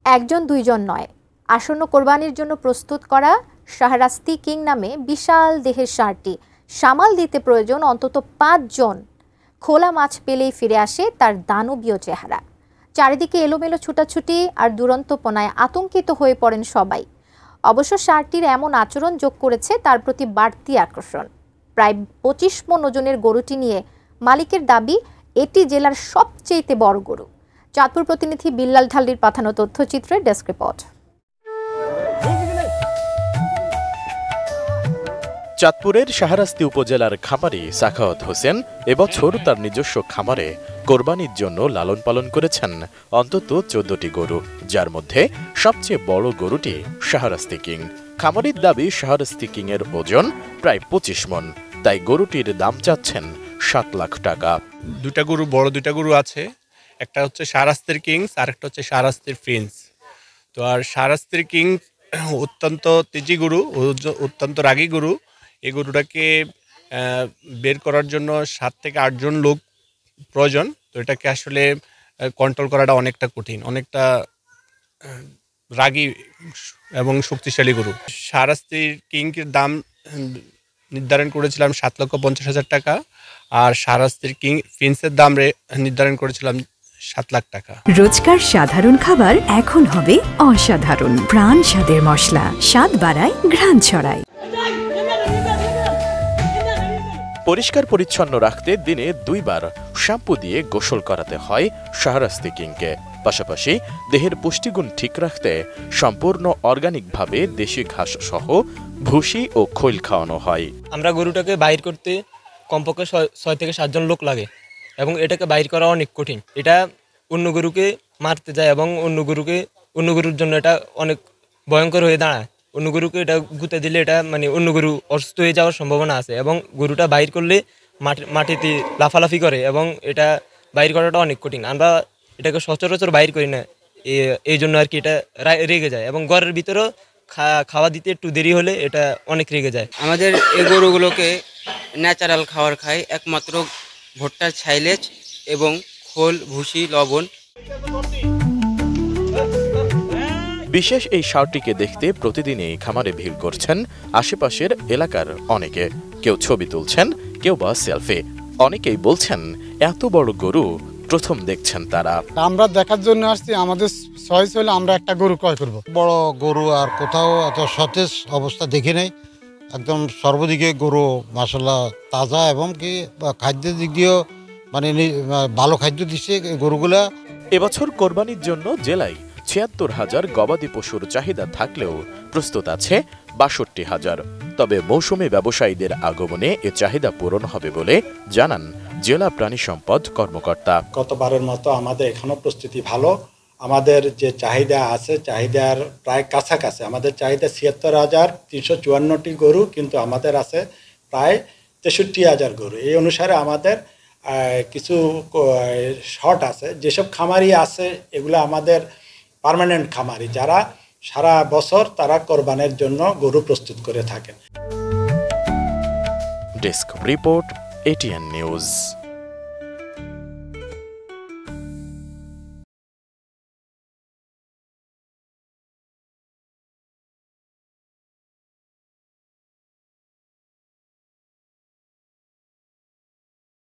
একজন দুইজন নয়, আসন্ন কোরবানির জন্য প্রস্তুত করা শাহরাস্তি কিং নামে বিশাল দেহের ষাঁড়টি সামাল দিতে প্রয়োজন অন্তত ৫ জন। খোলা মাছ পেলেই ফিরে আসে তার দানবীয় চেহারা। চারিদিকে এলোমেলো ছুটাছুটি আর দুরন্তপনায় আতঙ্কিত হয়ে পড়েন সবাই। অবশ্য ষাঁড়টির এমন আচরণ যোগ করেছে তার প্রতি বাড়তি আকর্ষণ। প্রায় ২৫ মণ ওজনের গরুটি নিয়ে মালিকের দাবি এটি জেলার সবচেয়ে বড় গরু। চাঁদপুর প্রতিনিধি বিল্লাল ঢালির পাঠানো তথ্যচিত্রের ডেস্ক রিপোর্ট। চাঁদপুরের শাহরাস্তি উপজেলার খামারি সাখাওয়াত হোসেন এবছর তার নিজস্ব খামারে কোরবানির জন্য লালন পালন করেছেন অন্তত ১৪টি গরু, যার মধ্যে সবচেয়ে বড় গরুটি শাহরাস্তি কিং। খামারির দাবি শাহরাস্তি কিং এর ওজন প্রায় ২৫ মণ, তাই গরুটির দাম চাচ্ছেন ৭ লাখ টাকা। দুটা গরু, বড় দুটা গরু আছে, একটা হচ্ছে শাহরাস্তির কিং আর একটা হচ্ছে শাহরাস্তির প্রিন্স। তো আর শাহরাস্তির কিং অত্যন্ত তেজি গরু, অত্যন্ত রাগী গরু। এই গরুটাকে বের করার জন্য ৭ থেকে ৮ জন লোক প্রয়োজন। তো এটাকে আসলে কন্ট্রোল করাটা অনেকটা কঠিন, অনেকটা রাগী এবং শক্তিশালী গরু। শাহরাস্তির কিংয়ের দাম নির্ধারণ করেছিলাম ৭,৫০,০০০ টাকা, আর শাহরাস্তির কিং প্রিন্সের দাম নির্ধারণ করেছিলাম ৭ লাখ টাকা। রোজকার সাধারণ খাবার এখন হবে অসাধারণ। প্রাণ স্বাদের মশলা, স্বাদ বাড়ায়, ঘ্রাণ ছড়ায়। পরিষ্কার পরিচ্ছন্ন রাখতে দিনে ২ বার শ্যাম্পু দিয়ে গোসল করাতে হয় শাহরাস্তি কিংকে। পাশাপাশি দেহের পুষ্টিগুণ ঠিক রাখতে সম্পূর্ণ অর্গানিকভাবে দেশি ঘাস সহ ভুসি ও খৈল খাওয়ানো হয়। আমরা গরুটাকে বাইর করতে কমপক্ষে ৬ থেকে ৭ জন লোক লাগে এবং এটাকে বাইর করা অনেক কঠিন। এটা অন্য গরুকে মারতে যায় এবং অন্য গরুর জন্য এটা অনেক ভয়ঙ্কর হয়ে দাঁড়ায়। অন্য গরুকে এটা গুঁতে দিলে এটা অন্য গরু অসুস্থ হয়ে যাওয়ার সম্ভাবনা আছে এবং গরুটা বাইর করলে মাটিতে লাফালাফি করে এবং এটা বাইর করাটা অনেক কঠিন। আমরা এটাকে সচরাচর বাইর করি না, এই জন্য আর কি এটা রেগে যায় এবং ঘরের ভিতরেও খাওয়া দিতে একটু দেরি হলে এটা অনেক রেগে যায়। আমাদের এই গরুগুলোকে ন্যাচারাল খাবার খায়, একমাত্র ভুট্টার ছাইলেজ এবং খোল, ভুসি, লবণ। বিশেষ এই ষাঁড়টিকে দেখতে প্রতিদিনই খামারে ভিড় করছেন আশেপাশের এলাকার অনেকে। কেউ ছবি তুলছেন, কেউ বা সেলফি। অনেকেই বলছেন এত বড় গরু প্রথম দেখছেন তারা। আমরা দেখার জন্য আসছি, আমাদের চয়েস হলে আমরা একটা গরু ক্রয় করব। বড় গরু আর কোথাও এত সতেজ অবস্থা দেখি নাই। একদম সর্বদিকে গরু মাশাআল্লাহ তাজা এবং কি খাদ্যের দিক দিয়েও ভালো খাদ্য দিচ্ছে গরুগুলা। এবছর কোরবানির জন্য জেলায় ৭৬,০০০ গবাদি পশুর চাহিদা থাকলেও প্রস্তুত আছে ৬২,০০০। তবে মৌসুমী ব্যবসায়ীদের আগমনে এ চাহিদা পূরণ হবে বলে জানান জেলা প্রাণী সম্পদ কর্মকর্তা। গতবারের মতো আমাদের এখনো প্রস্তুতি ভালো। আমাদের যে চাহিদা আছে, চাহিদার প্রায় কাছাকাছি। আমাদের চাহিদা ৭৬,৩৫৪টি গরু, কিন্তু আমাদের আছে প্রায় ৬৩,০০০ গরু। এই অনুসারে আমাদের কিছু শর্ট আছে। যেসব খামারি আছে এগুলো আমাদের পার্মানেন্ট খামারি, যারা সারা বছর তারা কোরবানির জন্য গরু প্রস্তুত করে থাকেন। Desk report, ATN news.